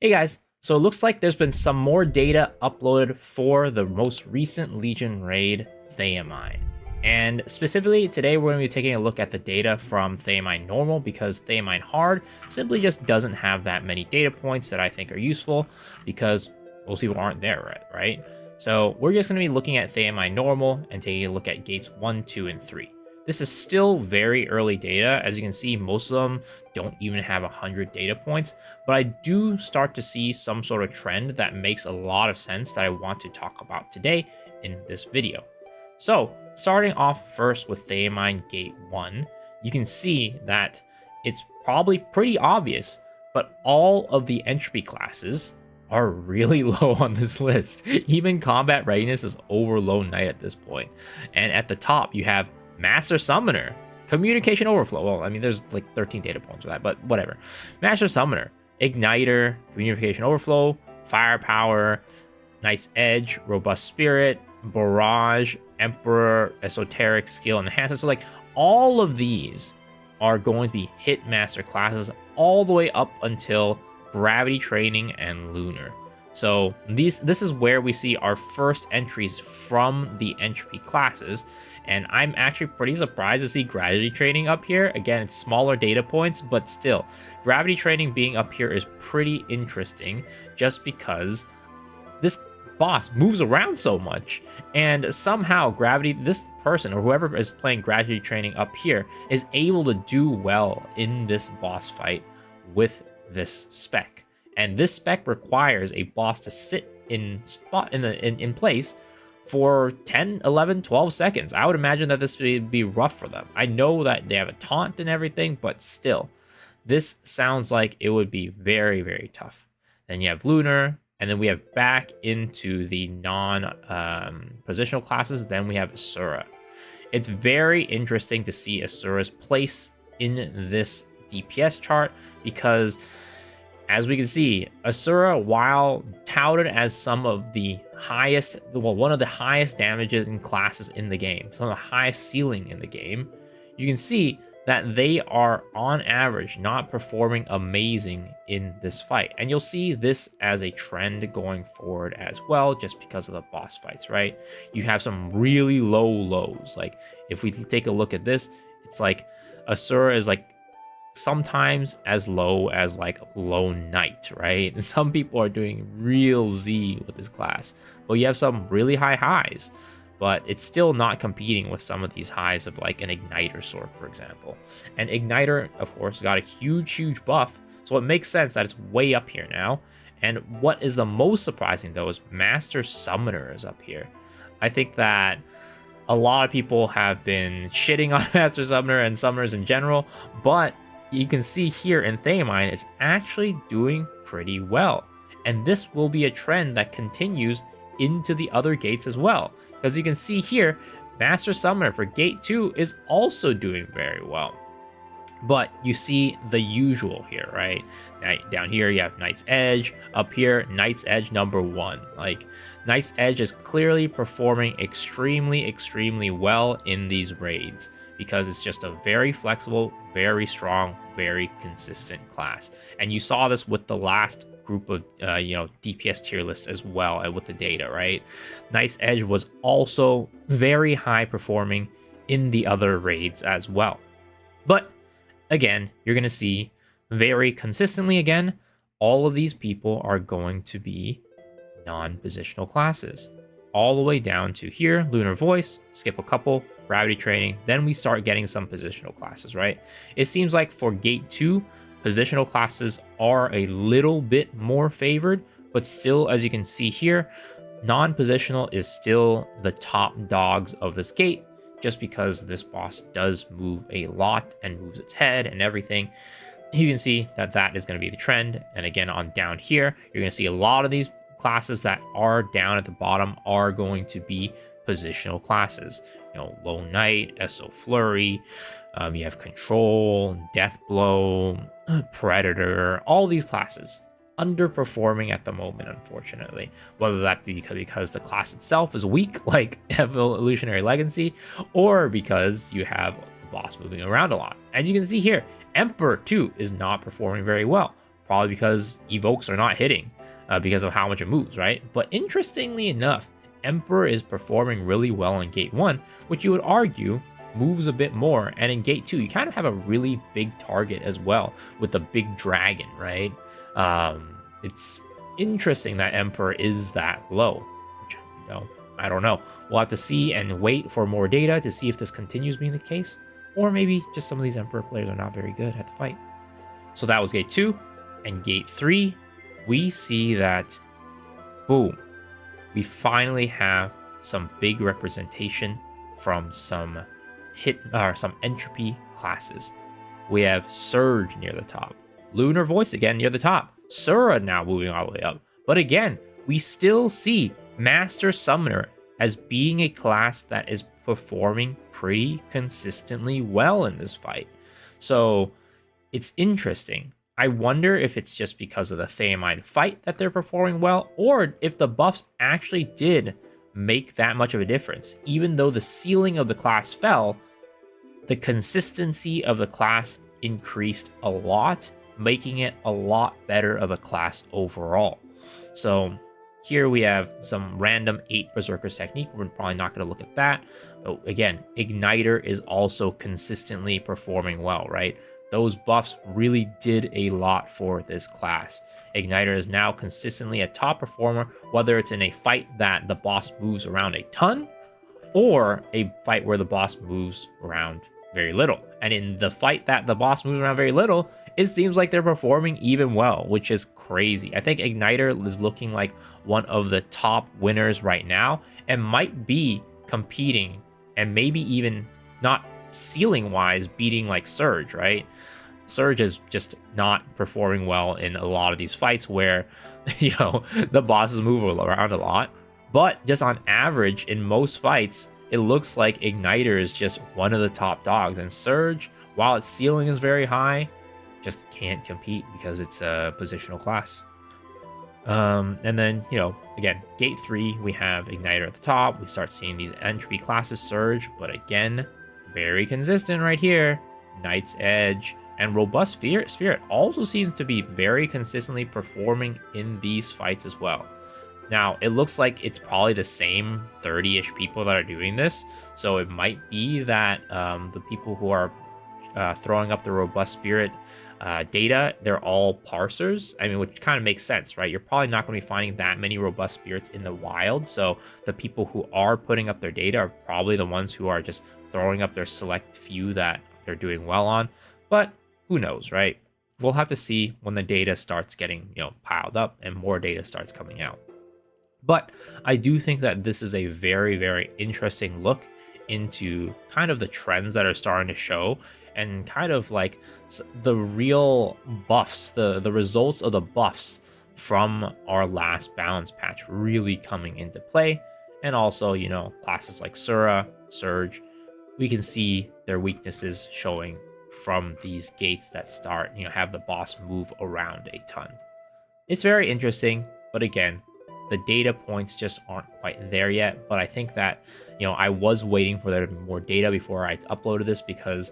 Hey guys, so it looks like there's been some more data uploaded for the most recent Legion raid, Theamine. And specifically, today we're going to be taking a look at the data from Theamine Normal because Theamine Hard simply just doesn't have that many data points that I think are useful because most people aren't there yet, right? So we're just going to be looking at Theamine Normal and taking a look at gates 1, 2, and 3. This is still very early data. As you can see, most of them don't even have 100 data points, but I do start to see some sort of trend that makes a lot of sense that I want to talk about today in this video. So, starting off first with Theamine Gate 1, you can see that it's probably pretty obvious, but all of the entropy classes are really low on this list. Even combat readiness is over low knight at this point. And at the top, you have Master Summoner, Communication Overflow. Well, I mean, there's like 13 data points for that, but whatever. Master Summoner, Igniter, Communication Overflow, Firepower, Knight's Edge, Robust Spirit, Barrage, Emperor, Esoteric, Skill Enhancer. So, like, all of these are going to be Hitmaster classes all the way up until Gravity Training and Lunar. So this is where we see our first entries from the entropy classes, and I'm actually pretty surprised to see Gravity Training up here. Again, it's smaller data points, but still, Gravity Training being up here is pretty interesting just because this boss moves around so much, and somehow this person or whoever is playing Gravity Training up here is able to do well in this boss fight with this spec. And this spec requires a boss to sit in place for 10, 11, 12 seconds. I would imagine that this would be rough for them. I know that they have a taunt and everything, but still, this sounds like it would be very, very tough. Then you have Lunar, and then we have back into the non-positional classes. Then we have Asura. It's very interesting to see Asura's place in this DPS chart because, as we can see, Asura, while touted as some of the highest, well, one of the highest damages in classes in the game, some of the highest ceiling in the game, you can see that they are on average not performing amazing in this fight. And you'll see this as a trend going forward as well, just because of the boss fights, right? You have some really low lows. Like, if we take a look at this, it's like Asura is like sometimes as low as like Lone Knight, right? And some people are doing real Z with this class, but you have some really high highs, but it's still not competing with some of these highs of like an Igniter sword, for example. And Igniter, of course, got a huge buff, so it makes sense that it's way up here now. And what is the most surprising though is Master Summoner is up here. I think that a lot of people have been shitting on Master Summoner and summoners in general, but you can see here in Theamine, it's actually doing pretty well. And this will be a trend that continues into the other gates as well. Because you can see here, Master Summoner for Gate 2 is also doing very well. But you see the usual here, right? Down here, you have Knight's Edge. Up here, Knight's Edge number 1. Like, Knight's Edge is clearly performing extremely well in these raids, because it's just a very flexible, very strong, very consistent class. And you saw this with the last group of DPS tier lists as well, and with the data, right? Knight's Edge was also very high performing in the other raids as well. But again, you're going to see very consistently again, all of these people are going to be non-positional classes. All the way down to here, Lunar Voice, skip a couple, Gravity Training, then we start getting some positional classes, right? It seems like for Gate 2, positional classes are a little bit more favored, but still, as you can see here, non-positional is still the top dogs of this gate, just because this boss does move a lot and moves its head and everything. You can see that that is going to be the trend. And again, on down here, you're going to see a lot of these classes that are down at the bottom are going to be positional classes. You know, Lone Knight, SO Flurry, you have Control, Death Blow, Predator, all these classes underperforming at the moment, unfortunately. Whether that be because the class itself is weak, like Evolutionary Legacy, or because you have the boss moving around a lot. As you can see here, Emperor too is not performing very well. probably because evokes are not hitting because of how much it moves, right? But interestingly enough, Emperor is performing really well in Gate 1, which you would argue moves a bit more. And in Gate 2, you kind of have a really big target as well with the big dragon, right? It's interesting that Emperor is that low, which, I don't know. We'll have to see and wait for more data to see if this continues being the case, or maybe just some of these Emperor players are not very good at the fight. So that was Gate 2. And Gate 3, we see that, boom, we finally have some big representation from some some entropy classes. We have Surge near the top, Lunar Voice again near the top, Sura now moving all the way up. But again, we still see Master Summoner as being a class that is performing pretty consistently well in this fight. So it's interesting. I wonder if it's just because of the Theamine fight that they're performing well, or if the buffs actually did make that much of a difference. Even though the ceiling of the class fell, the consistency of the class increased a lot, making it a lot better of a class overall. So here we have some random 8 Berserkers technique. We're probably not going to look at that. But again, Igniter is also consistently performing well, right? Those buffs really did a lot for this class. Igniter is now consistently a top performer, whether it's in a fight that the boss moves around a ton, or a fight where the boss moves around very little. And in the fight that the boss moves around very little, it seems like they're performing even well, which is crazy. I think Igniter is looking like one of the top winners right now, and might be competing, and maybe even not ceiling wise beating like Surge, right? Surge is just not performing well in a lot of these fights where the bosses move around a lot. But just on average, in most fights, it looks like Igniter is just one of the top dogs, and Surge, while its ceiling is very high, just can't compete because it's a positional class. And then, again, Gate 3, we have Igniter at the top. We start seeing these entropy classes surge, but again, very consistent right here. Knight's Edge and Robust Spirit also seems to be very consistently performing in these fights as well. Now, it looks like it's probably the same 30-ish people that are doing this, so it might be that the people who are throwing up the Robust Spirit data, they're all parsers. I mean, which kind of makes sense, right? You're probably not going to be finding that many Robust Spirits in the wild, so the people who are putting up their data are probably the ones who are just throwing up their select few that they're doing well on. But who knows, right? We'll have to see when the data starts getting, piled up and more data starts coming out. But I do think that this is a very, very interesting look into kind of the trends that are starting to show, and kind of like the real buffs, the results of the buffs from our last balance patch really coming into play. And also, classes like Sura, Surge, we can see their weaknesses showing from these gates that start, have the boss move around a ton. It's very interesting, but again, the data points just aren't quite there yet. But I think that, I was waiting for there to be more data before I uploaded this, because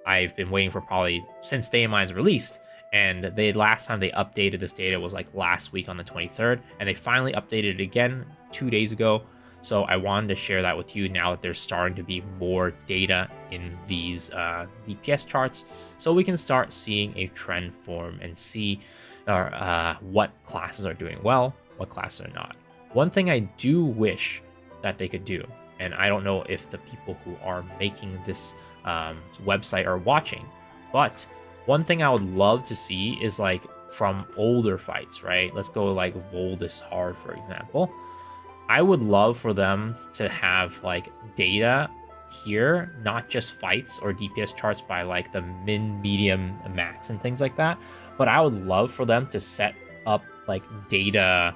I've been waiting for probably since Theamine's released, and last time they updated this data was like last week on the 23rd, and they finally updated it again 2 days ago. So I wanted to share that with you now that there's starting to be more data in these DPS charts, so we can start seeing a trend form and see what classes are doing well, what classes are not. One thing I do wish that they could do, and I don't know if the people who are making this website are watching, but one thing I would love to see is like from older fights, right? Let's go like Voldus Hard, for example. I would love for them to have like data here, not just fights or DPS charts by like the min, medium, max and things like that, but I would love for them to set up like data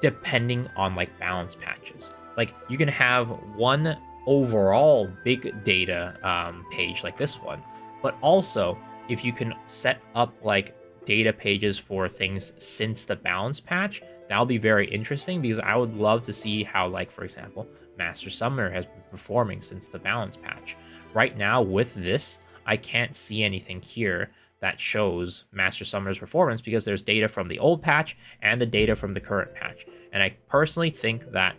depending on like balance patches. Like you can have one overall big data page like this one, but also if you can set up like data pages for things since the balance patch, that'll be very interesting, because I would love to see how, like, for example, Master Summoner has been performing since the balance patch. Right now with this, I can't see anything here that shows Master Summoner's performance because there's data from the old patch and the data from the current patch. And I personally think that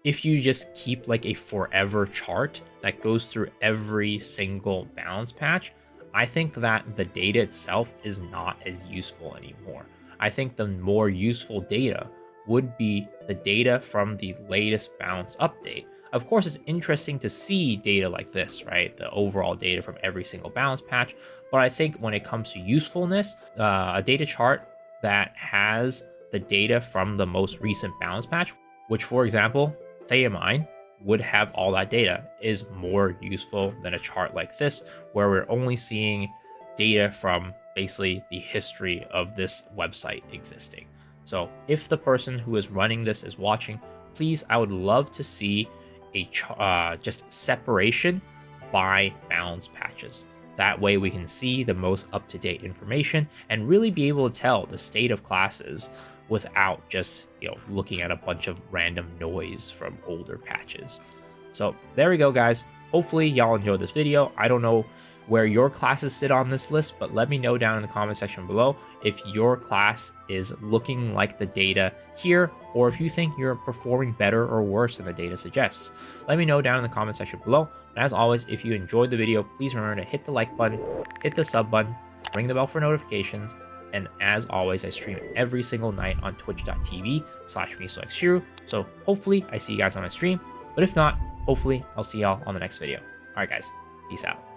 if you just keep like a forever chart that goes through every single balance patch, I think that the data itself is not as useful anymore. I think the more useful data would be the data from the latest balance update. Of course, it's interesting to see data like this, right? The overall data from every single balance patch. But I think when it comes to usefulness, a data chart that has the data from the most recent balance patch, which, for example, Theamine would have all that data, is more useful than a chart like this, where we're only seeing data from basically the history of this website existing. So if the person who is running this is watching, please, I would love to see a just separation by balance patches. That way we can see the most up-to-date information and really be able to tell the state of classes without just, looking at a bunch of random noise from older patches. So there we go, guys. Hopefully y'all enjoyed this video. I don't know where your classes sit on this list, but let me know down in the comment section below if your class is looking like the data here, or if you think you're performing better or worse than the data suggests. Let me know down in the comment section below. And as always, if you enjoyed the video, please remember to hit the like button, hit the sub button, ring the bell for notifications. And as always, I stream every single night on twitch.tv/MeSelectShiru. So hopefully I see you guys on my stream, but if not, hopefully I'll see y'all on the next video. All right, guys, peace out.